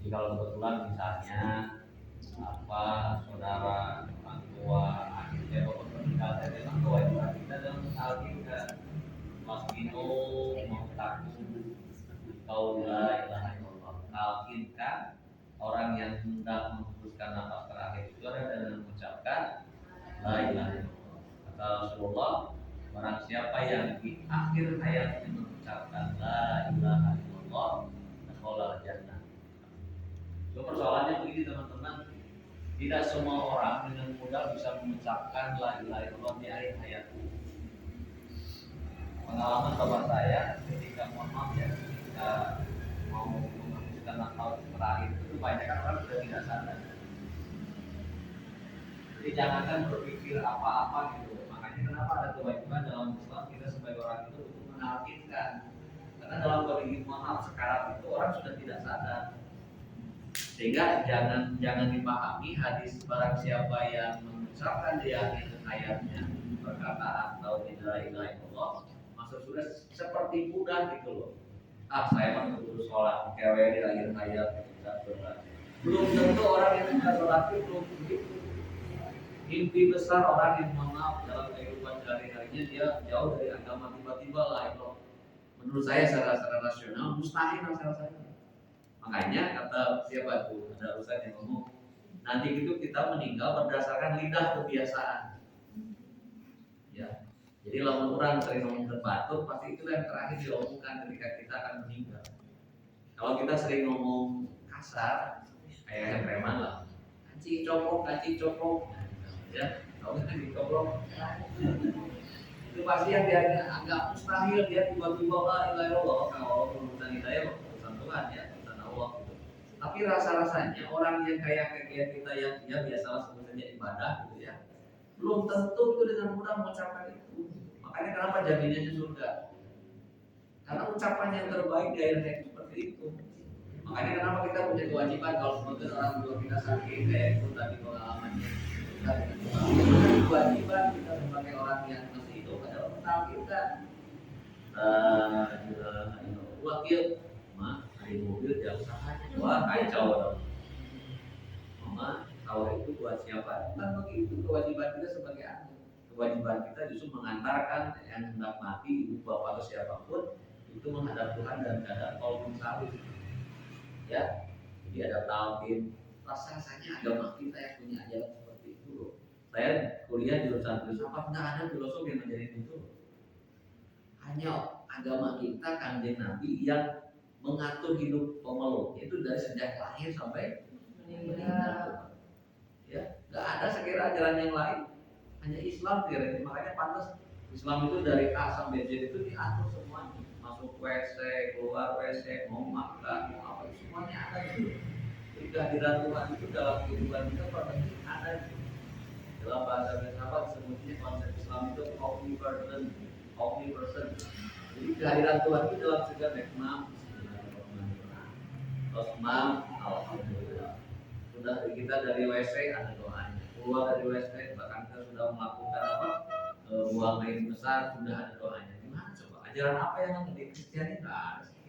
Jadi kalau kebetulan misalnya apa saudara, orang tua, adik atau pernikahan, memang kewajiban kita dalam hal ini kan wasminu mengtaku kau la ilaha illallah. Talkinkan orang yang hendak memutuskan nafas terakhir itu adalah dengan mengucapkan la ilaha illallah. Kata Rasulullah, barang siapa yang di akhir hayatnya mengucapkan la ilaha illallah, dakhala jannah. So, persoalannya begini teman-teman, tidak semua orang dengan mudah bisa mengucapkan la ilaha illallah di akhir hayatnya. Pengalaman bapak saya ketika mohon maaf ya, ketika mau memutuskan nafas terakhir itu banyak kan orang sudah tidak sadar. Jadi jangankan berpikir apa-apa gitu. Makanya kenapa ada kewajiban dalam Islam kita sebagai orang itu untuk menalkinkan. Karena dalam kondisi mohon maaf sekarang itu orang sudah tidak sadar. Sehingga jangan dipahami hadis barang siapa yang mengucapkan di akhir hayatnya perkataan tauhid la ilaha illallah, maksud sudah seperti mudah gitu loh. Saya mah kudu sholat, kewe di akhir hayat bisa sholat. Belum tentu orang yang tidak sholat itu belum begitu. Mimpi besar orang yang mohon maaf dalam kehidupan sehari-harinya dia jauh dari agama tiba-tiba lah itu. Menurut saya secara rasional mustahil rasanya. Makanya kata siapa tuh, ada ustaz yang ngomong, nanti itu kita meninggal berdasarkan lidah kebiasaan. Ya, jadi lamun orang sering ngomong berbatuk, pasti itu yang terakhir diomongkan ketika kita akan meninggal. Kalau kita sering ngomong kasar, kayak yang preman lah, kaci copok, ya, kalau kaci copok, itu pasti yang dia anggap mustahil dia tiba-tiba la ilaha illallah. Kalau urusan hidayah urusan Tuhan ya. Tapi rasa-rasanya orang yang kayak kita yang ya biasalah sebutnya ibadah gitu ya, belum tentu itu dengan mudah mengucapkan itu. Makanya kenapa jaminannya surga? Karena ucapan yang terbaik di akhir hayat seperti itu. Makanya kenapa kita punya kewajiban kalau sebagai orang tua kita sakit kayak itu tadi pengalamannya. Kewajiban kita sebagai orang yang masih hidup adalah mentalkinkan. Wakil mah di mobil jauh sahanya, wah kacau dong. Mama tahu itu buat siapa? Bukan begitu kewajiban kita sebagai anak. Kewajiban kita justru mengantarkan yang hendak mati ibu bapak atau siapapun itu menghadap Tuhan dan keadaan kolbun sawit. Ya, jadi ada talqin. Rasanya agama kita yang punya ajaran seperti itu loh. Saya kuliah jurusan filsafat, nggak ada filosofi yang menjadi itu. Hanya agama kita kanjeng Nabi yang mengatur hidup pemeluk itu dari sejak lahir sampai meninggal. Ya, nggak ada sekira ajaran yang lain, hanya Islam kira. Makanya pantas Islam itu dari A sampai Z itu diatur semuanya. Masuk WC, keluar WC, mau makan, mau apa semuanya ada gitu. Jadi kehadiran Tuhan itu dalam kehidupan kita pasti ada. Dalam bahasa filsafat sebutnya konsep Islam itu omnipresent. Jadi kehadiran Tuhan itu dalam segala nikmat. Osman, alhamdulillah. Sudah kita dari WC ada doanya. Keluar dari WC bahkan kita sudah melakukan apa? Buang air besar sudah ada doanya. Gimana coba? Ajaran apa yang ada di Kristiani? Nggak ada sih.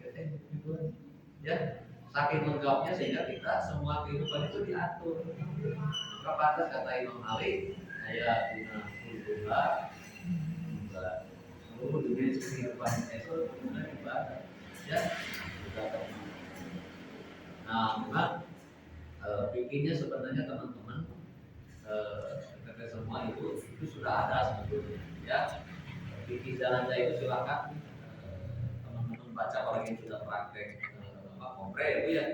Ya, saking lengkapnya sehingga kita semua kehidupan itu diatur. Maka pantas kata Imam Ali, saya guna kultura, seluruh dunia kehidupan itu guna ibadah. Ya, kita. Nah, memang bikinnya sebenarnya teman-teman kita semua itu sudah ada sebetulnya. Ya, bikin jalan saya itu silakan teman-teman baca apalagi yang sudah praktek kompre itu ya,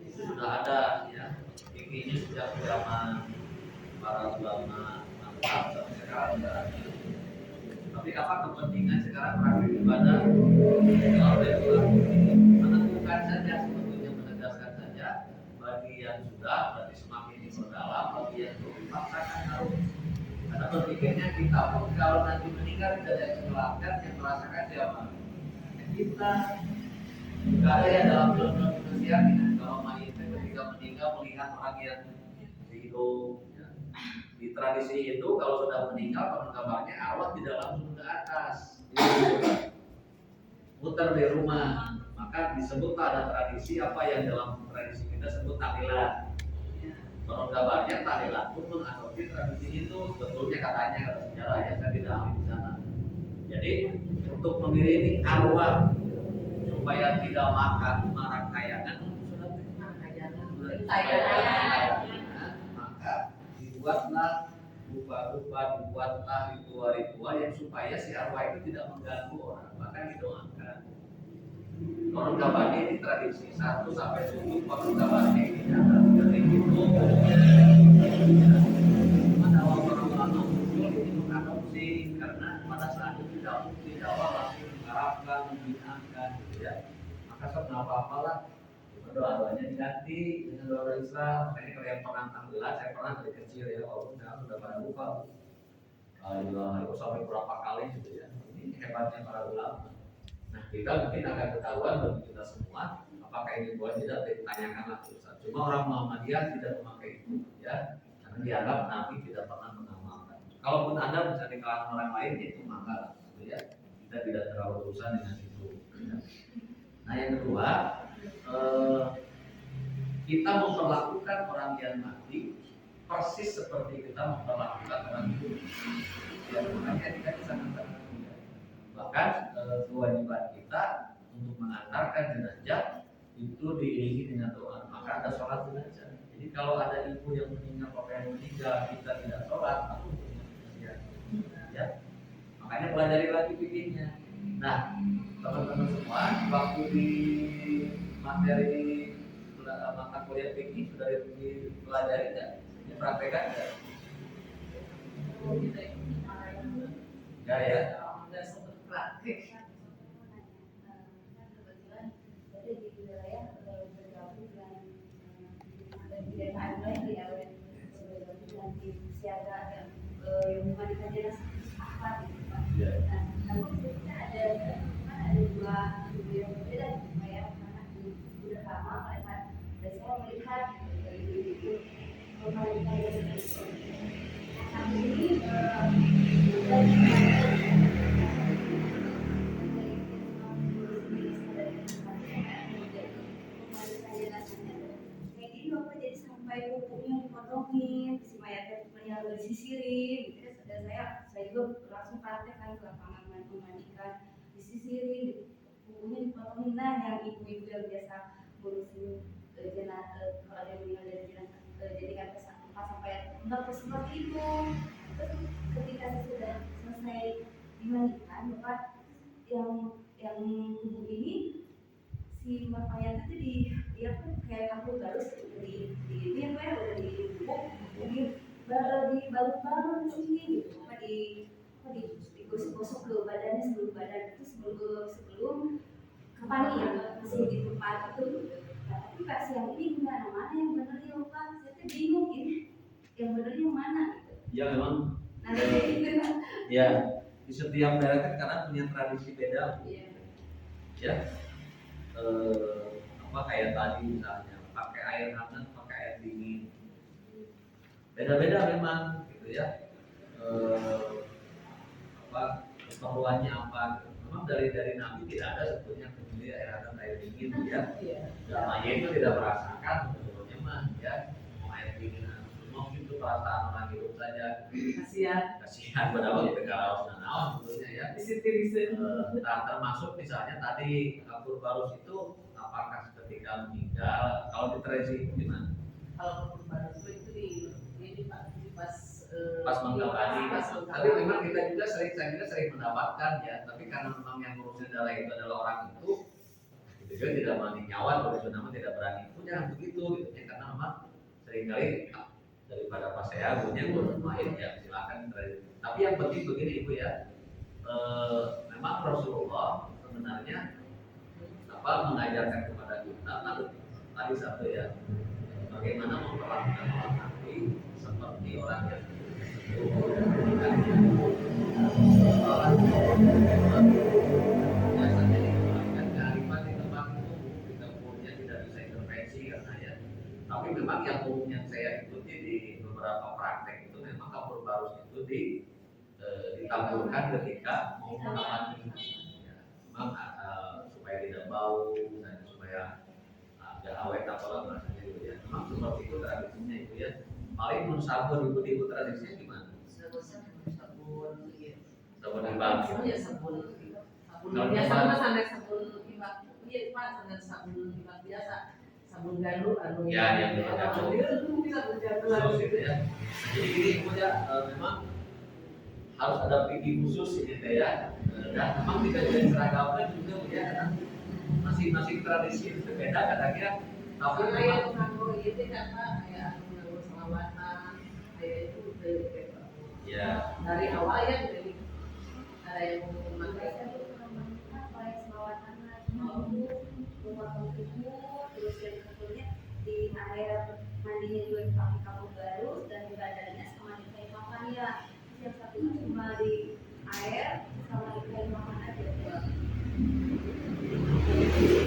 itu sudah ada ya. Bikinnya sejak zaman para ulama sampai sekarang sudah ada. Tapi apa kepentingan sekarang praktek ibadah? Kalau ada menentukan saja. Bagi yang sudah berarti semakin diperdalam, bagi yang belum dipaksakan harus. Karena berpikirnya kita pun kalau nanti meninggal tidak ada yang menyelamatkan, yang merasakan siapa? Kita. Tidak ada yang dalam film-film Indonesia kalau mayit ketika meninggal melihat orang yang hidup. Ya. Di tradisi itu kalau sudah meninggal konon kabarnya arwah tidak langsung ke atas, muter di rumah. maka disebut ada tradisi apa yang dalam tradisi kita sebut tahlilan. Menurut kabarnya tahlilan pun mengadopsi tradisi itu sebetulnya katanya kalau sejarah ya saya tidak ahli di sana. Jadi untuk mengiringi arwah supaya tidak makan marak kayangan maka dibuatlah rupa-rupa, dibuatlah ritual-ritual yang supaya si arwah itu tidak mengganggu orang, bahkan didoakan. Orang kabarnya ini tradisi 1 sampai 7 orang kabarnya ini dari itu awal orang lama muncul ini mengadopsi karena pada saat itu tidak langsung mengharapkan, membinakan gitu ya. Maka sebenarnya apa-apalah doa-doanya diganti dengan doa Islam. Makanya kalau yang pernah tahlilan, saya pernah dari kecil ya, walaupun sekarang sudah pada lupa. Itu sampai berapa kali gitu ya. Ini hebatnya para ulama. Nah kita mungkin akan ketahuan bagi kita semua apakah ini boleh tidak ditanyakanlah Ustaz. Cuma orang Muhammadiyah tidak memakai itu ya, karena dianggap Nabi tidak pernah mengamalkan. Kalaupun ada bisa di kalangan orang lain itu maka gitu ya. Kita tidak terlalu urusan dengan itu. Ya. Nah yang kedua, kita memperlakukan orang yang mati persis seperti kita memperlakukan orang hidup. Ya makanya kita sangat-sangat mudah. Bahkan kewajiban kita untuk mengantarkan jenazah itu diiringi dengan doa. Maka ada sholat jenazah. Jadi kalau ada ibu yang meninggal, bapak yang meninggal, kita tidak sholat, aku ya. Makanya pelajari lagi bikinnya. Nah, teman-teman semua, waktu di materi mata kuliah fikih sudah dipelajari nggak? Dipraktekkan nggak? Ya ya. Nggak sempat praktek. Kebetulan ada di wilayah bergabung dengan lain di awet bergabung dengan tim siaga yang memandikan jenazah apa gitu Pak. Nah, namun kita ada dua yang berbeda supaya karena sudah lama melihat dan saya melihat dari itu memandikan jenazah. Nah, ini sampai kukunya dipotongin, si mayatnya meninggal disisirin, gitu. Dan saya juga langsung praktek kan ke lapangan memandikan, disisirin, kukunya dipotongin. Nah, yang ibu-ibu yang biasa ngurusin jenazah kalau ada yang meninggal dari jenazah, jadi kan pas sampai enggak seperti itu. Terus ketika sudah selesai dimandikan, bapak yang tubuh ini si mayat itu dia tuh kayak kampung garus di ini apa ya udah dibubuk dibalut-balut ini gitu apa digosok-gosok ke badannya seluruh badan itu sebelum kepani yang masih di tempat itu. Nah, tapi pas yang ini gimana mana yang benernya Pak? Saya tuh bingung ini yang benernya mana gitu. Ya memang. Nah, gitu. Ya di setiap daerah kan karena punya tradisi beda. Iya. Ya. Apa kayak tadi misalnya pakai air hangat, pakai air dingin, beda-beda memang gitu ya. Apa keperluannya apa? Memang dari Nabi tidak ada sebetulnya kecuali air hangat, air dingin ya. Dan ayat itu tidak merasakan sebetulnya mah ya mau air dingin, mungkin itu perasaan orang hidup saja. Kasihan padahal itu kalau sudah naon sebetulnya ya. Nah, termasuk misalnya tadi kabur barus itu apakah ketika meninggal kalau di tradisi itu gimana? Kalau kabur barus itu di pas mengabadi. Tapi memang kita juga sering mendapatkan ya. Tapi karena memang yang ngurusin adalah itu adalah orang itu juga tidak berani nyawa, kalau nama tidak berani itu jangan begitu gitu ya. Karena memang seringkali daripada pas saya punya main ya silakan. Tapi yang penting begini ibu ya. Memang Rasulullah sebenarnya mengajarkan kepada kita tadi satu ya bagaimana memperlakukan orang mati seperti orang yang biasanya dikembangkan kearifan di tempat itu kita umumnya tidak bisa intervensi karena ya. Tapi memang yang umumnya saya ikuti di beberapa praktek itu memang kabur barus itu ditaburkan ketika mau mengamati ya, memang supaya tidak bau, misalnya supaya agak awet apalah rasanya gitu ya. Memang seperti itu tradisinya itu ya. Paling mun sabun ibu tradisinya gimana? Sabun iya. Sabun ibang. Ya sabun Kalau biasa ibang. mah sampai sabun ibang. Iya Pak, dengan sabun ibang biasa. Sabun gandul anu. Ya, yang gandul. Itu bisa berjadul Khusus gitu ya. Jadi gini ibu ya, memang harus ada pipi khusus ini teh ya. Dan memang tidak jadi seragamnya juga ya, karena masing-masing tradisi itu berbeda kadang-kadang. Tapi Karena memang yang nganggo ieu teh kan Pak, aya anu nganggo selawatan, aya itu teh ya dari awal ya dari ada yang mau memakai kan terus yang kedua di air mandinya juga dipakai kapur baru dan juga adanya sama di kain papan ya. Yang satunya cuma di air sama di kain papan aja.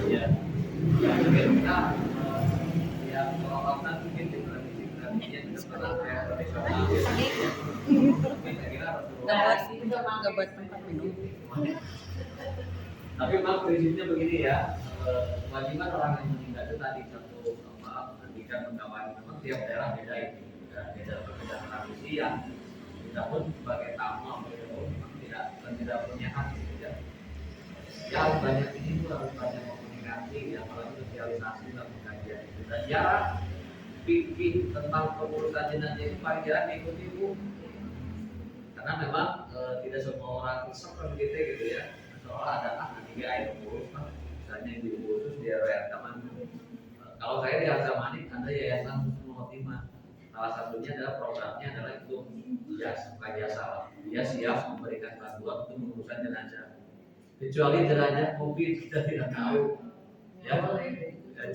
ya mungkin kita ya perawatan mungkin di tradisi yang kita pernah kayak tradisional mungkin saya kira harus nggak buat tempat minum. tapi memang prinsipnya begini ya, kewajiban orang yang meninggal itu tadi satu pendidikan penggawaan memang tiap daerah beda itu beda tradisi yang kita pun sebagai tamu memang tidak punya hak ya. Ya harus banyak ini tuh harus banyak komunikasi ya, apalagi sosialisasi dalam pengajian itu dan jarang pikir tentang pengurusan jenazah itu paling jarang diikuti Bu, karena memang tidak semua orang seperti kita gitu ya. Soalnya ada nanti air urus kan, misalnya di khusus di RW Taman. Kalau saya di Azamanik ada yayasan Husnul Khotimah. Salah satunya adalah programnya adalah itu ya bukan jasa lah. Dia siap memberikan bantuan untuk pengurusan jenazah. Kecuali jenazah COVID kita tidak tahu. Ya,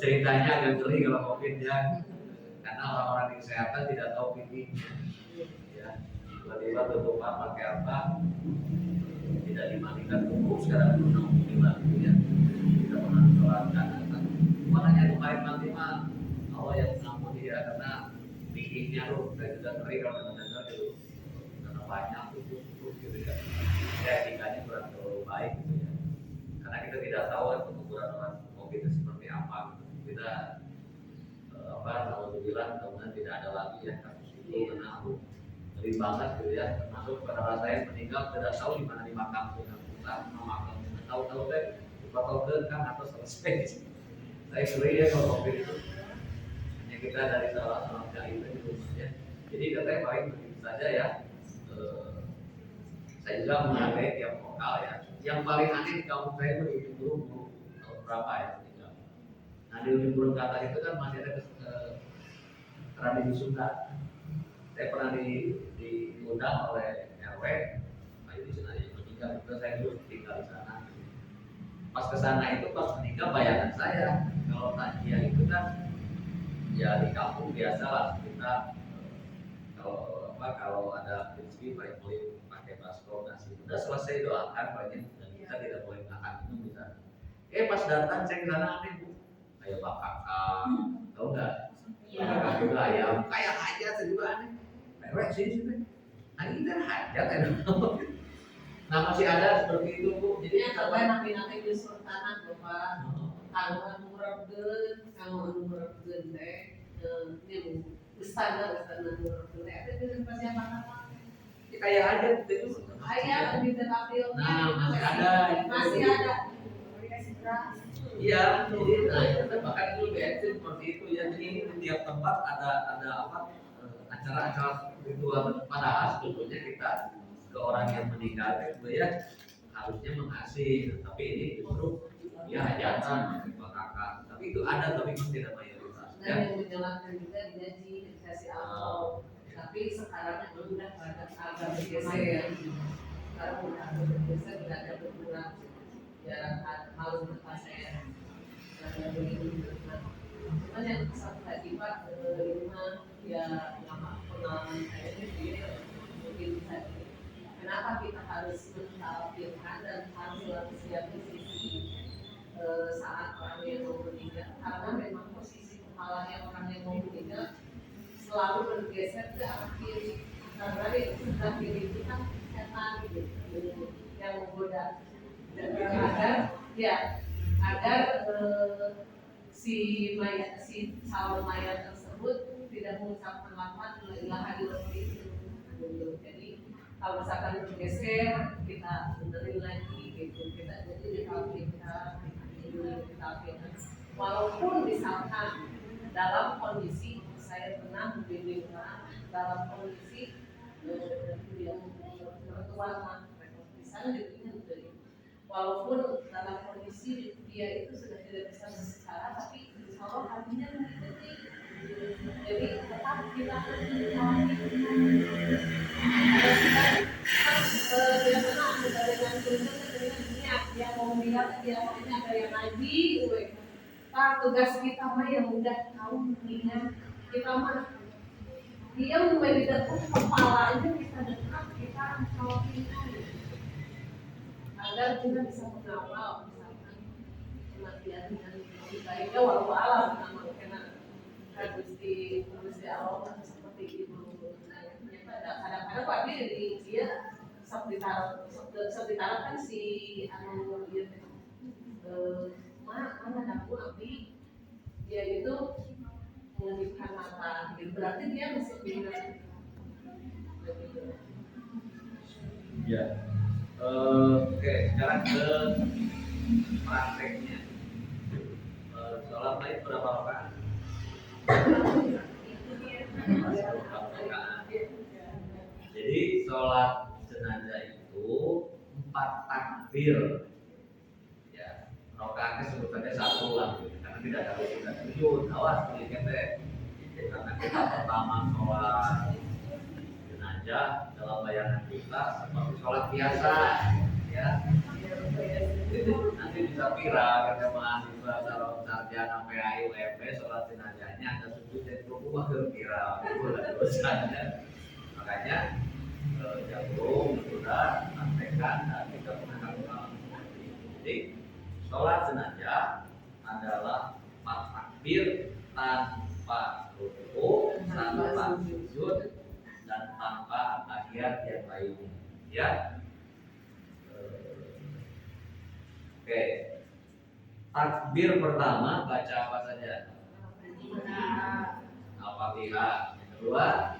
ceritanya agak ngeri kalau COVID ya, karena orang-orang di kesehatan tidak tahu pikirnya. Ya, tiba-tiba tutupan pakai apa? Tidak dimandikan tubuh sekarang gimana ya? Tidak pernah sholatkan. Makanya kemarin nanti mah Allah yang mengampuni ya, karena pikirnya loh, saya juga ngeri kalau dengar gitu, karena banyak itu gitu ya. Etikanya kurang terlalu baik gitu ya, karena kita tidak tahu pengukuran orang COVID itu seperti apa gitu. Kita alhamdulillah mudah-mudahan tidak ada lagi ya kasus itu, karena aku ngeri banget gitu ya, termasuk saudara saya meninggal tidak tahu di mana dimakamkan, entah makam tahu-tahu deh dipakai kan atau selesai. Saya ngeri ya kalau COVID itu hanya kita dari salah satu itu gitu ya. Jadi katanya baik begitu saja ya. Saya juga menghargai tiap lokal ya. Yang paling aneh di kampung saya itu di ujung burung tahun berapa ya? Nah di ujung burung kata itu kan masih ada tradisi Sunda. Saya pernah diundang oleh RW, itu sana yang meninggal. Itu saya dulu tinggal di sana. Pas ke sana itu pas meninggal bayangan saya kalau takjiah itu kan ya di kampung biasa lah kita kalau ada rezeki boleh pakai baskom nasi udah selesai doakan banyak dan kita tidak boleh makan minum di sana. Pas datang saya ke sana aneh Bu, kayak bakar tahu nggak? Bakar juga ayam kayak hajat juga aneh. Lewat sini nah ini kan hajat kan. Nah masih ada seperti itu Bu. Jadi kalau nabi-nabi di sultanan Bapak, kalau anu murabden teh ini standar murabden teh ada di persiapan apa? Kayak hajat itu. Ayah di dapilnya masih ada. Iya, jadi bahkan itu BNC seperti itu ya. Jadi ini di tiap tempat ada acara-acara ritual, padahal sebetulnya kita ke orang yang meninggal itu ya harusnya mengasih, tapi ini justru ya hajatan kakak. Tapi itu ada, tapi memang tidak mayoritas. Dan yang menjelaskan juga digaji dikasih alkohol. Tapi sekarang itu udah agak bergeser ya. Sekarang udah agak bergeser, udah ada berkurang jarak malu tempat saya. Cuman yang satu lagi Pak, rumah ya lama pengalaman saya ini mungkin bisa kenapa kita harus menampilkan dan harus selalu siap di sisi saat orang yang mau meninggal, karena memang posisi kepalanya orang yang mau meninggal selalu bergeser ke arah kiri, karena di sebelah kiri itu kan setan gitu yang menggoda dan kadang ya agar si calon mayat tersebut tidak mengucapkan lafaz la ilaha illallah itu. Jadi kalau misalkan bergeser kita benerin lagi gitu, kita jadi ditalkinkan, walaupun misalkan dalam kondisi saya pernah membimbing orang dalam kondisi yang mertua di sana jadi walaupun dalam kondisi dia itu sudah tidak bisa berbicara, tapi insya Allah hatinya mengikuti. Jadi tetap kita biasanya ada dengan niat dia mau bilang biasanya ada yang ngaji, tugas kita mah yang udah tahu ingat kita mah dia mulai di dekat kepala aja kita dekat kita kalau kita agar kita bisa mengawal misalkan kematian yang baiknya walau alam nama karena Gusti Allah seperti itu. Kadang-kadang Pak dia seperti taruh kan si anu dia mana aku abdi dia itu mengedipkan mata, berarti dia masih bingung. Ya. Oke, sekarang ke prakteknya. Sholat lain berapa rakaat? Jadi sholat jenazah itu 4 takbir. Ya, rakaatnya sebutannya 1 lah, karena tidak ada rukun sujud. Awas sedikit deh. Karena kita pertama sholat jenazah dalam bayangan kita seperti sholat biasa, ya. Nanti bisa viral karena mahasiswa calon sarjana PAI UMP sholat jenazahnya ada sujud dan rukuk baru viral, itu adalah dosanya. Makanya jagung sudah sampaikan dan kita pernah lakukan. Jadi sholat jenazah adalah 4 takbir tanpa rukuk, tanpa sujud, dan tanpa tahiyat yang lainnya. Ya. Oke. Takbir pertama baca apa saja? Al-Fatihah. Yang kedua,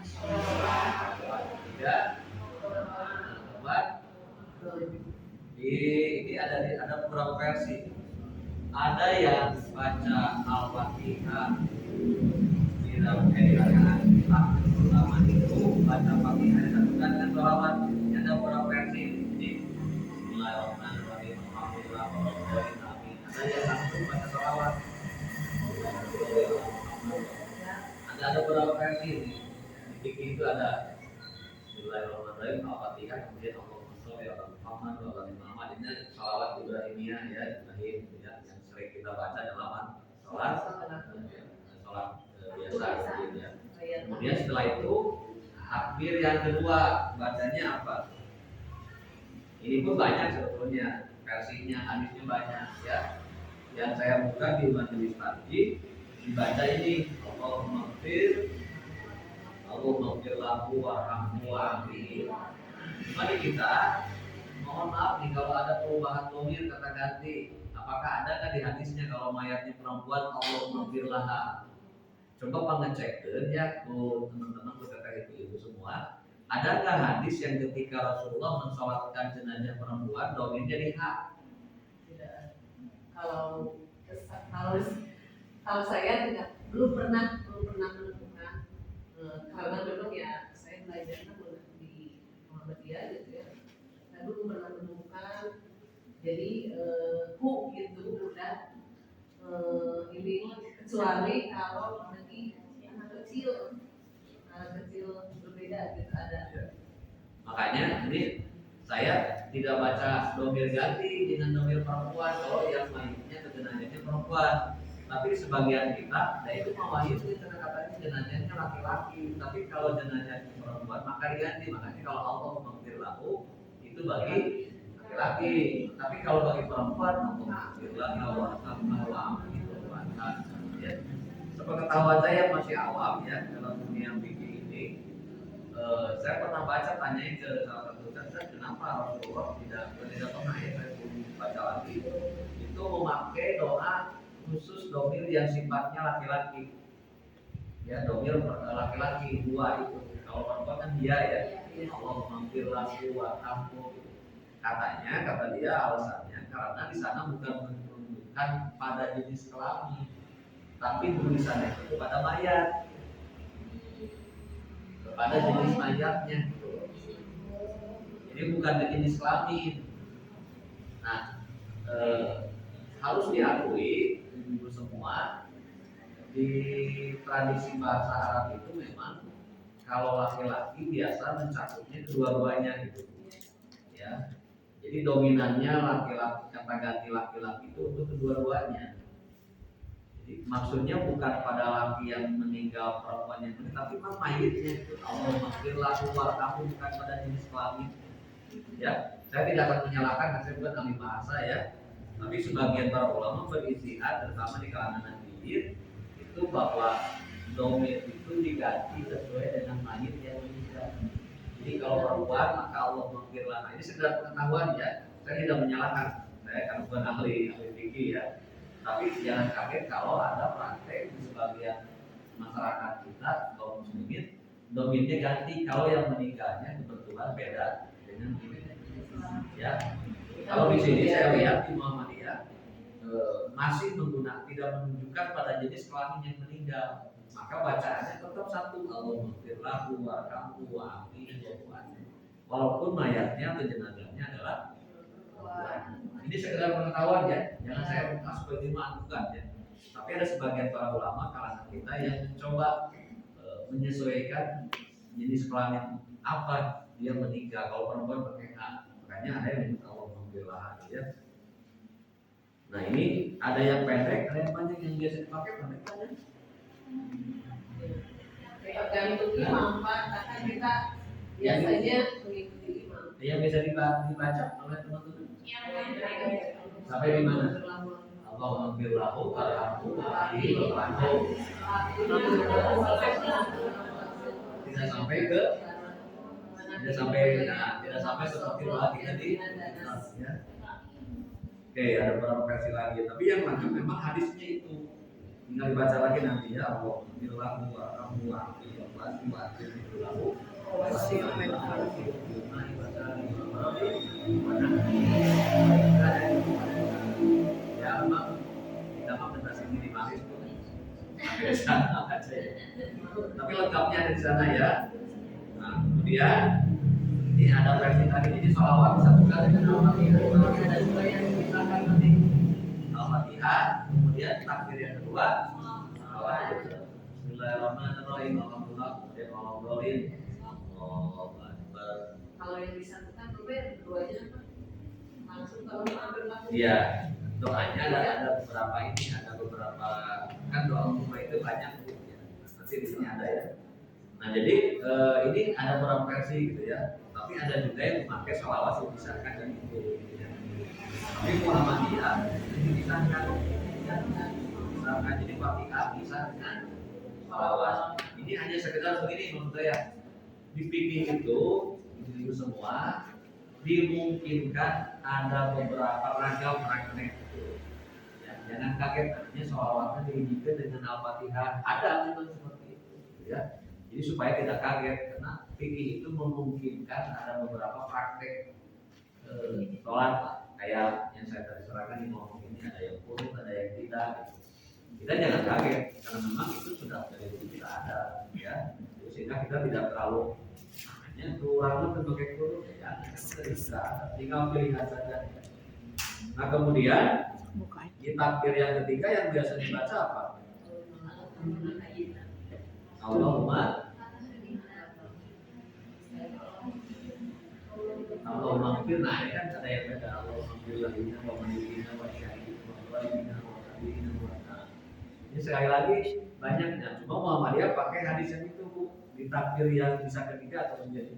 ketiga, keempat. Ini ada beberapa versi. Ada yang baca Al-Fatihah di dalam rakaat pertama itu baca Fatihah disatukan dengan sholawat. Ada beberapa versi. Bismillahirrahmanirrahim. Alhamdulillahirobbilalamin. Ada yang langsung baca sholawat. Ada beberapa versi. Di fikih itu ada Bismillahirrahmanirrahim, Al-Fatihah, kemudian Allahumma sholli ala Muhammad wa ala Muhammad. Ini sholawat Ibrahimiyah ya, Ibrahim ya, yang sering kita baca dalam sholat biasa gitu ya. Kemudian setelah itu takbir yang kedua bacanya apa? Ini pun banyak sebetulnya versinya, hadisnya banyak ya. Yang saya buka di majelis tadi dibaca ini Allahumma ighfir lahu warhamhu wa'afihi. Cuma di kita mohon maaf nih kalau ada perubahan dhamir kata ganti. Apakah ada kan di hadisnya kalau mayatnya perempuan Allahumma ighfir laha? Coba pengecekan ya teman-teman beserta ibu-ibu semua. Adakah hadis yang ketika Rasulullah mensolatkan jenazah perempuan dhamirnya di ha? Tidak. Kalau saya belum pernah menemukan karena memang ya saya belajarnya di Muhammadiyah gitu ya. Saya belum pernah menemukan jadi itu udah ini kecuali kalau lagi anak kecil berbeda gitu ada. Makanya ini saya tidak baca dhamir ganti dengan dhamir perempuan kalau yang mayitnya atau jenazahnya perempuan. Tapi sebagian kita, nah itu mayit itu katanya jenazahnya laki-laki. Tapi kalau jenazahnya perempuan maka diganti. Makanya kalau Allah menghafir lahu itu bagi laki-laki. Tapi kalau bagi perempuan Allah menghafir lahu itu ya. Sepengetahuan saya masih awam ya dalam dunia fikih ini. Saya pernah baca tanyain ke salah satu ustaz, kenapa Rasulullah tidak pernah ya saya baca lagi itu memakai domir yang sifatnya laki-laki. Ya, domir laki-laki dua itu. Kalau perempuan kan dia ya. Allah maghfirlah warhamhu. Katanya, kata dia alasannya karena di sana bukan menunjukkan pada jenis kelamin, tapi tulisannya itu kepada mayat, kepada jenis mayatnya gitu. Jadi bukan jenis kelamin. Nah, harus diakui ibu semua di tradisi bahasa Arab itu memang kalau laki-laki biasa mencakupnya kedua-duanya gitu ya. Jadi dominannya laki-laki, kata ganti laki-laki itu untuk kedua-duanya. Jadi maksudnya bukan pada laki yang meninggal, perempuan yang meninggal, tapi memang mayitnya itu. Allah maghfirlah warhamhu, bukan pada jenis kelamin. Ya, saya tidak akan menyalahkan karena saya bukan ahli bahasa ya. Tapi sebagian para ulama beristihad, terutama di kalangan Nahdliyin, itu bahwa domir itu diganti sesuai dengan mayit yang meninggal. Jadi kalau perempuan maka Allah maghfirlah. Ini sekedar pengetahuan ya. Saya tidak menyalahkan. Saya kan bukan ahli fikih ya. Tapi jangan kaget kalau ada praktek di sebagian masyarakat kita kaum muslimin domirnya ganti kalau yang meninggalnya kebetulan beda dengan ini. Ya. Kalau di sini saya lihat di Muhammadiyah masih tidak menunjukkan pada jenis kelamin yang meninggal. Maka bacaannya tetap satu, Allah maghfirlah warhamhu wa'afihi wa'fu. Walaupun mayatnya atau jenazahnya adalah perempuan. Ini sekedar pengetahuan ya, jangan saya masuk ke iman bukan ya. Tapi ada sebagian para ulama kalangan kita yang mencoba menyesuaikan jenis kelamin apa dia meninggal. Kalau perempuan pakai H, makanya ada yang menyebut Allah maghfirlah ya. Nah ini ada yang pendek, ada yang panjang. Yang biasa dipakai pendek kan? Tergantung imam Pak, karena kita biasanya mengikuti imam. Yang bisa dibaca oleh teman-teman. Sampai di mana? Allahumma ghfirlahu warhamhu wa'afihi wa'fu. Tidak sampai seperti doa kita di ya. Oke, ada beberapa versi lagi. Tapi yang lengkap memang hadisnya itu. Tinggal dibaca lagi nanti ya. Allahumma warhamhu wa'afihi wa'fu. Ya memang kita mah pentas ini di Paris tapi lengkapnya ada di sana ya. Nah kemudian ini ada versi tadi, jadi sholawat disatukan dengan Al-Fatihah. Ada juga yang disatukan nanti Al-Fatihah, kemudian takbir yang kedua sholawat. Bismillahirrahmanirrahim. Alhamdulillah. Kalau yang disatukan keduanya langsung kalau ambil langsung. Iya, doanya ada beberapa kan doa umum itu banyak ya. Nanti di sini ada ya. Nah jadi ini ada beberapa versi gitu ya. Tapi ada juga yang memakai sholawat yang disahkan dan itu. Gitu ya. Tapi Muhammadiyah ini disahkan, disahkan jadi Fatihah disahkan sholawat. Ini hanya sekedar begini menurut saya. Di fikih itu semua dimungkinkan ada beberapa ragam praktek. Ya, jangan kaget artinya sholawatnya diinginkan dengan Al-Fatihah. Ada memang seperti itu, ya. Jadi supaya tidak kaget karena fikih itu memungkinkan ada beberapa praktek sholat kayak yang saya tadi serahkan di ngomong ini, ada yang kurus, ada yang tidak. Kita jangan kaget karena memang itu sudah dari dulu tidak ada, ya. Sehingga kita tidak terlalu keluarnya berbagai kurus ya, tinggal pilihan saja. Nah kemudian di takbir yang ketiga yang biasa dibaca apa? Allahumma maghfir. Nah ini kan ada yang beda. Allahumma maghfir lahina wa mayyidina wa syahidina wa walidina wa kabirina wa ta'ala. Ini sekali lagi banyaknya. Cuma Muhammadiyah pakai hadis yang itu di takbir yang bisa ketiga atau menjadi.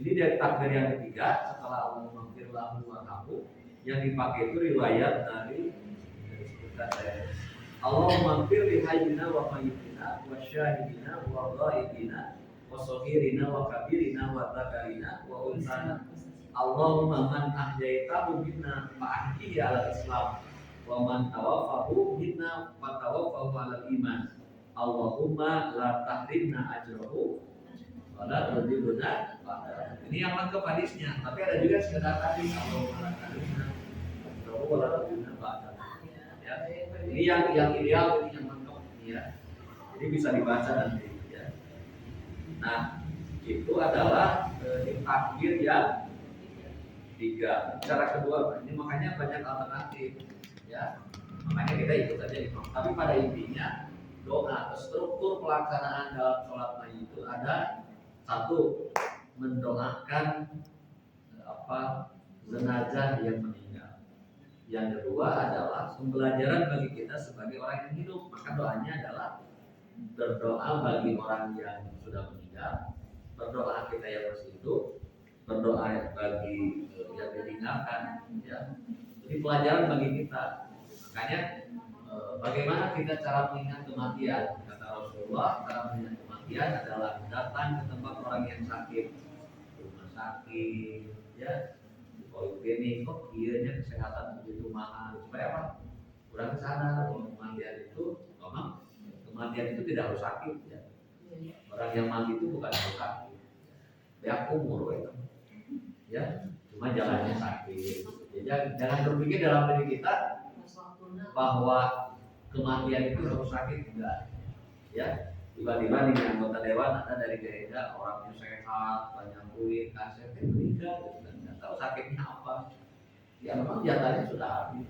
Ini dari takbir yang ketiga setelah Allah maghfir lahu warhamhu yang dipakai itu riwayat dari disebutkan saya Allah maghfir li hayyina wa mayyitina wa syahidina wa ghaibina wa saghirina wa kabirina wa dzakarina wa unsana Allahumma man ahyaitahu minna fa ahyihi ala Islam wa man tawaffahu minna fatawaffahu 'alal iman. Allahumma la tahrimna ajrahu wa la tudhilluna ba'da. Ini yang lengkap hadisnya, tapi ada juga sekedar hadis Allahumma la tahrimna ajrahu wa la tudhilluna ba'da. Ya. Ini yang ideal, ini yang lengkap ya. Jadi bisa dibaca nanti ya. Nah, itu adalah takbir yang 3. Cara kedua, ini makanya banyak alternatif ya. Makanya kita ikut aja imam. Tapi pada intinya doa atau struktur pelaksanaan dalam sholat mayit itu ada satu, mendoakan jenazah yang meninggal. Yang kedua adalah pembelajaran bagi kita sebagai orang yang hidup. Maka doanya adalah berdoa bagi orang yang sudah meninggal, berdoa kita yang masih hidup, berdoa bagi yang ditinggalkan ya. Jadi pelajaran bagi kita. Makanya bagaimana kita cara mengingat kematian? Kata Rasulullah, cara mengingat kematian adalah datang ke tempat orang yang sakit, rumah sakit ya. Kalau ini kok kiranya kesehatan begitu mahal, supaya apa? Kurang kesana bahwa kematian itu memang kematian itu tidak harus sakit ya. Orang yang mati itu bukan harus sakit. Ya umur ya, cuma jalannya sakit. Ya, jangan berpikir dalam diri kita bahwa kematian itu harus sakit, enggak. Ya, tiba-tiba nih anggota dewan ada dari gereja, orangnya sehat, banyak duit, kaset meninggal, dan nggak tahu sakitnya apa. Ya memang jatahnya sudah habis.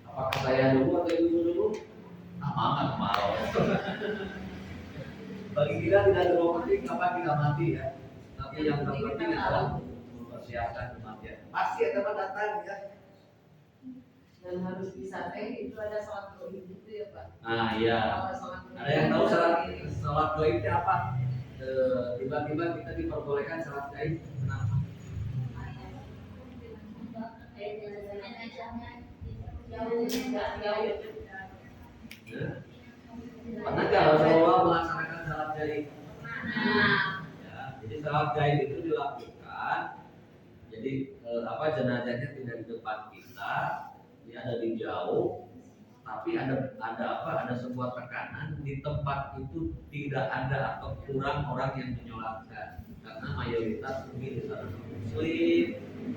Apakah saya dulu atau ibu dulu? Amangan mau. Bagi kita tidak terlalu penting kapan kita mati ya. Tapi yang terpenting adalah mempersiapkan kematian. Pasti akan datang ya. Dan harus bisa itu ada sholat goib gitu ya Pak. Nah iya. Ada yang tahu sholat goib itu apa? Tiba-tiba kita diperbolehkan sholat goib. Kenapa? Pernah nggak Rasulullah melaksanakan sholat gaib? Ya, jadi sholat gaib itu dilakukan. Jadi jenazahnya tidak di depan kita, dia ada di jauh, tapi ada sebuah tekanan di tempat itu tidak ada atau kurang orang yang menyolatkan, karena mayoritas mungkin di sana Muslim,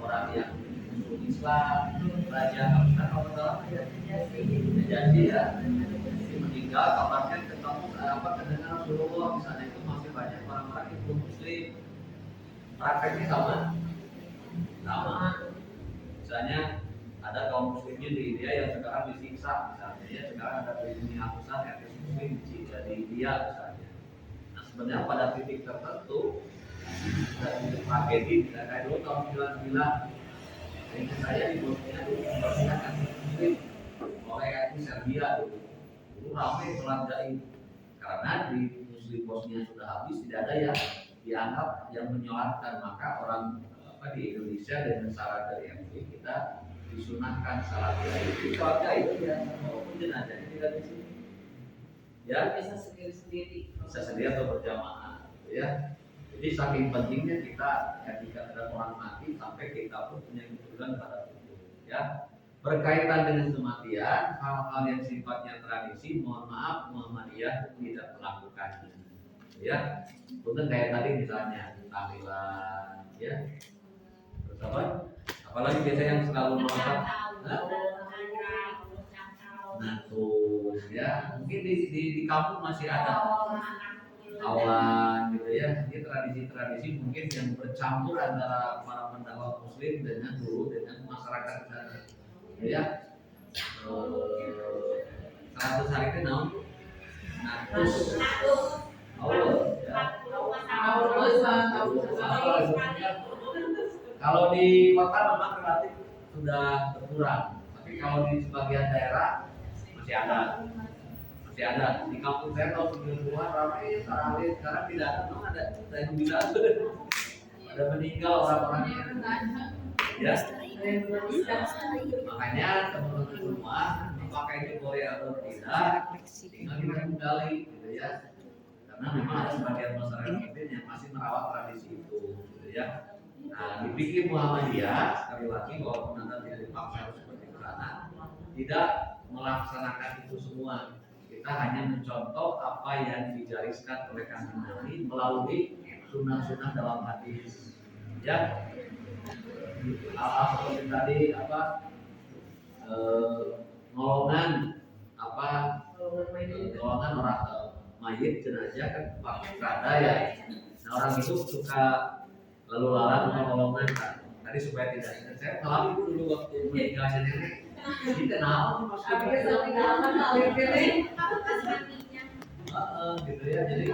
orang yang Muslim Islam, raja kalau salah jadi ya meninggal, kabarnya ketemu kedengar Rasulullah misalnya, itu masih banyak orang-orang yang belum Muslim. Prakteknya sama. Misalnya ada kaum muslimnya di India yang sekarang disiksa misalnya ya, sekarang ada ratusan etnis muslim di India misalnya. Nah sebenarnya pada titik tertentu dari tragedi tidak kayak dulu tahun 99 ini saya di Bosnia dulu membersihkan etnis muslim oleh etnis Serbia dulu ramai sholat gaib karena di muslim Bosnia sudah habis, tidak ada yang dianggap yang menyolatkan. Maka orang di Indonesia dengan syarat dari MUI kita disunahkan salat gaib. Salat gaib ya, walaupun jenazahnya tidak di sini. Ya, bisa sendiri-sendiri. Bisa sendiri atau berjamaah, gitu ya. Jadi saking pentingnya kita ketika ada orang mati sampai kita pun punya keturunan pada itu. Ya, berkaitan dengan kematian, hal-hal yang sifatnya tradisi, mohon maaf Muhammadiyah tidak melakukannya. Ya, bukan kayak tadi misalnya tahlilan, ya. Terus apa? Apalagi biasanya yang selalu melakukan natus ya, mungkin di kampung masih ada awan gitu ya. Ini tradisi-tradisi mungkin yang bercampur antara para pendakwah muslim dengan masyarakat sana ya. 100 hari itu natus kalau di kota memang relatif sudah berkurang, tapi kalau di sebagian daerah masih ada. Di kampung saya tahun 90-an ramai tarawih, sekarang tidak ada, memang ada yang bisa ada meninggal orang-orang ya. Makanya teman-teman semua apakah itu Korea atau tidak, tinggal kita kembali gitu ya. Karena memang ada sebagian masyarakat yang masih merawat tradisi itu gitu ya. Nah, di fikih Muhammadiyah sekali lagi walaupun Anda tidak dipaksa harus seperti ke sana, tidak melaksanakan itu semua. Kita hanya mencontoh apa yang digariskan oleh Kanjeng Nabi melalui sunnah-sunnah dalam hadis. Ya, seperti tadi golongan golongan orang mayit jenazah kan pakai keranda ya. Nah, orang itu suka lalu lalang golongan kan. Tadi supaya tidak ingat, saya mengalami dulu waktu meninggalnya nenek. Ini kenapa gitu ya. Jadi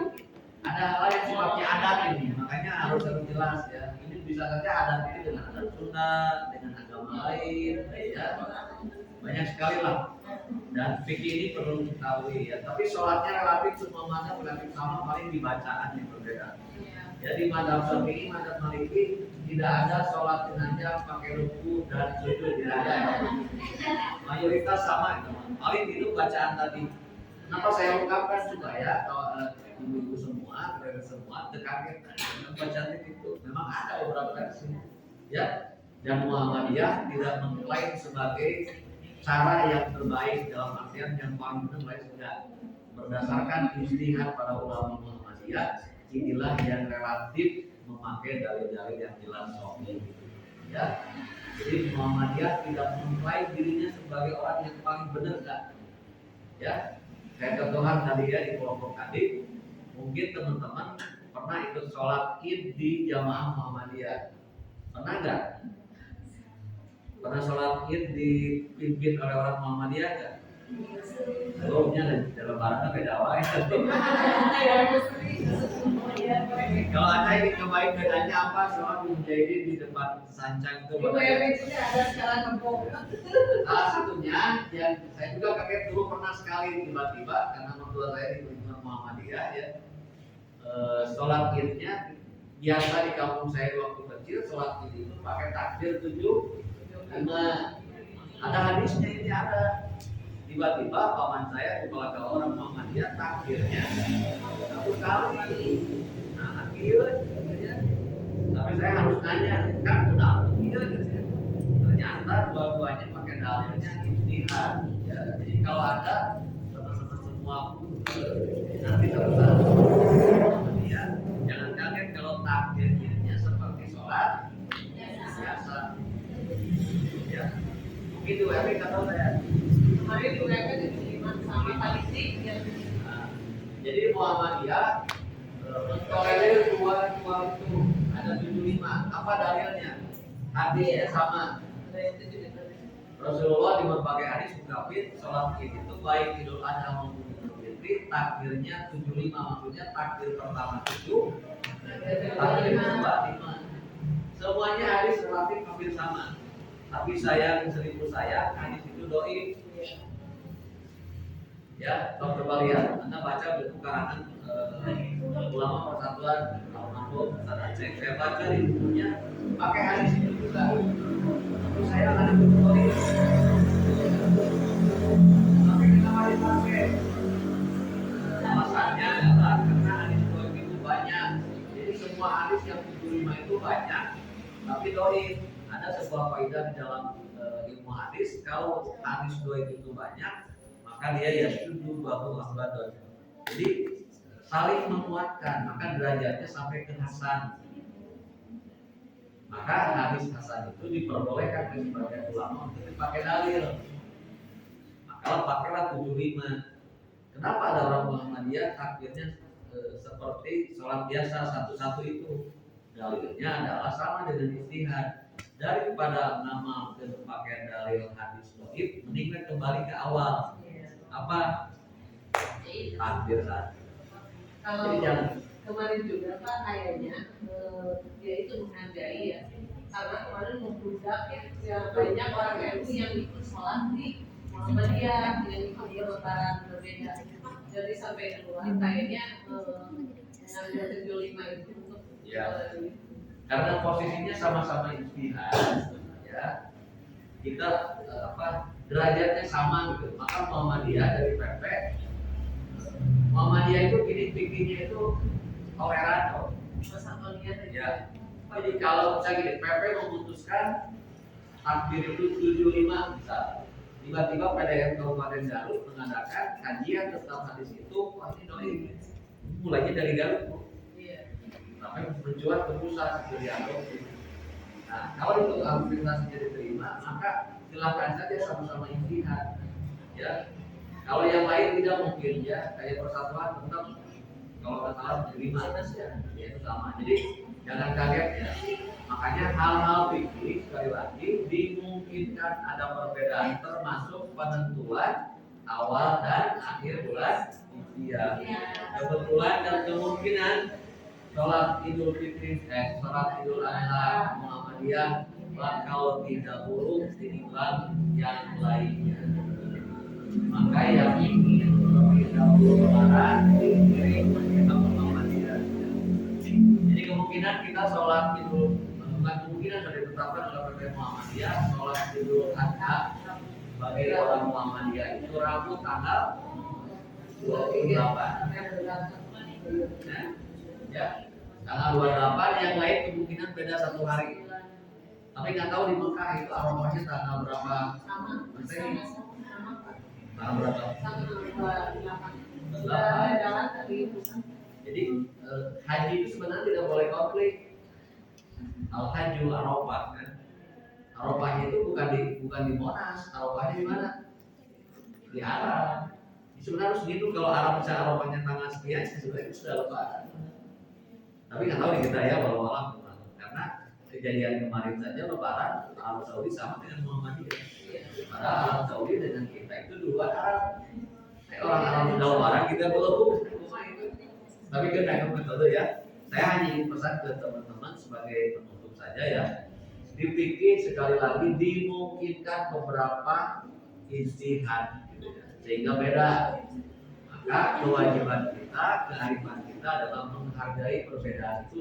ada hal yang sifatnya adat ini, makanya harus jelas ya. Ini bisa saja adat ini dengan adat Sunda, dengan agama lain, ya. Banyak sekali lah. Dan fikih ini perlu diketahui ya. Tapi sholatnya relatif semua mazhab relatif sama, paling di bacaan yang berbeda. Jadi mazhab Syafi'i, mazhab Maliki tidak ada sholat jenazah pakai ruku dan sujud, tidak ada. Mayoritas sama itu. Paling itu bacaan tadi. Kenapa saya ungkapkan supaya ibu-ibu semua, mereka semua dekatkan dengan bacaan itu. Memang ada beberapa versi, ya. Dan Muhammadiyah tidak mengklaim sebagai cara yang terbaik dalam artian yang paling benar tidak. Berdasarkan ijtihad para ulama Muhammadiyah, inilah yang relatif memakai dalil-dalil yang jelas sahih. Ya. Jadi Muhammadiyah tidak mengklaim dirinya sebagai orang yang paling benar, enggak. Ya. Saya contohkan tadi ya di kelompok tadi, mungkin teman-teman pernah ikut sholat Id di jamaah Muhammadiyah. Pernah enggak? Pernah sholat Id dipimpin oleh orang Muhammadiyah enggak? Sebelumnya dalam barangnya beda wae. Kalau Anda ingin cobain bedanya apa sholat Mujahidin di depan sancang itu? Ada sekarang kembung. Salah satunya yang saya juga kaget dulu pernah sekali tiba-tiba karena mertua saya di lingkungan Muhammadiyah ya. Sholat Idnya biasa di kampung saya waktu kecil sholat Id itu pakai takbir 75. Ada hadisnya ini ada. Tiba-tiba paman saya kepala kalau orang Muhammadiyah takbirnya satu kali. Nah, akhirnya ya. Tapi saya harus nanya, kan udah akhirnya gitu ya. Ternyata dua-duanya pakai dalilnya ijtihad. Ya, jadi kalau ada teman-teman semua nanti terus ya, jangan kaget kalau takbirnya seperti sholat biasa. Ya, begitu ya, kata saya. Kemarin juga kan diterima sama politik yang jadi Muhammadiyah mentolerir dua itu ada 75. Apa dalilnya? Hadisnya sama. Rasulullah di berbagai hadis mengungkapkan sholat Id itu baik Idul Adha maupun Idul Fitri takbirnya 75, maksudnya takbir pertama 7, takbir kedua 5. Semuanya hadis relatif hampir sama. Tapi sayang seribu sayang hadis itu doi. Ya, kalau coba lihat, Anda baca buku karangan ulama persatuan Al-Mahfud, Aceh. Saya baca di bukunya pakai hadis itu juga. Tapi saya akan berkori. Tapi kenapa dipakai? Alasannya adalah karena hadis itu banyak. Jadi semua hadis yang 75 itu banyak, tapi doi. Ada sebuah kaidah di dalam ilmu hadis, kalau hadis itu banyak, maka dia ya setuju bahwa ahbadan. Jadi saling menguatkan, maka derajatnya sampai ke hasan. Maka hadis hasan itu diperbolehkan oleh sebagian ulama untuk dipakai dalil. Maka pakailah 75. Kenapa ada orang Muhammadiyah takbirnya seperti sholat biasa satu-satu itu? Dalilnya adalah sama dengan ijtihad. Daripada nama dan pakai dalil hadis dhaif, mendingan kembali ke awal. Apa? Takbir saja. kalau kemarin juga Pak kayaknya dia itu menghargai ya, karena kemarin membludak ya banyak orang NU yang ikut sholat di Muhammadiyah yang ikut lebaran berbeda. Jadi sampai keluar kayaknya mengambil 75 itu untuk ya. Karena posisinya sama-sama ijtihad, ya kita derajatnya sama gitu. Maka Muhammadiyah dari PP, Muhammadiyah itu gini pikirnya itu toleran, masa lihat ya. Jadi kalau misalnya gini, PP memutuskan takbir itu 75 bisa. Tiba-tiba PDM Kabupaten Garut mengadakan kajian tentang hadis itu, wah ini doi mulainya dari Garut, Bu. Iya. Sampai mencuat ke pusat ke Riau. Nah, kalau itu argumentasinya diterima, maka silakan saja sama-sama ijtihad. Ya, kalau yang lain tidak mungkin ya, kayak persatuan tetap kalau nggak salah diterima, ya itu sama. Jadi jangan kaget ya. Makanya hal-hal fikih sekali lagi dimungkinkan ada perbedaan termasuk penentuan awal dan akhir bulan Hijriah. Kebetulan dan kemungkinan sholat Idul Fitri, sholat Idul Adha Muhammadiyah bakal lebih dahulu ketimbang yang lainnya. Maka yang ingin lebih dahulu lebaran dikirim kita Muhammadiyah. Jadi kemungkinan kita sholat Idul, bukan kemungkinan sudah ditetapkan oleh PP Muhammadiyah, sholat Idul Adha bagi orang Muhammadiyah itu Rabu tanggal 28. Ya, tanggal 28, yang lain kemungkinan beda 1 hari. Tapi nggak tahu di Mekah itu Arafahnya tanggal berapa? Tanggal berapa? Jadi haji itu sebenarnya tidak boleh konflik. Al-Hajju Arafah kan. Arafahnya itu bukan di Monas, Arafahnya di mana? Di Arab. Sebenarnya harus gitu, kalau Arab bisa Arafahnya tanggal sekian, sebenarnya itu sudah lebaran. Tapi nggak tahu di kita ya, walau alam karena kejadian kemarin saja lebaran Arab Saudi sama dengan Muhammadiyah. Padahal Arab Saudi dengan kita itu duluan Arab. Orang Arab sudah lebaran kita belum. Tapi kan dalam metode ya. Saya hanya ingin pesan ke teman-teman sebagai penutup saja ya. Dipikir sekali lagi dimungkinkan beberapa ijtihad gitu ya. Sehingga beda. Maka kewajiban kita, kearifan kita adalah menghargai perbedaan itu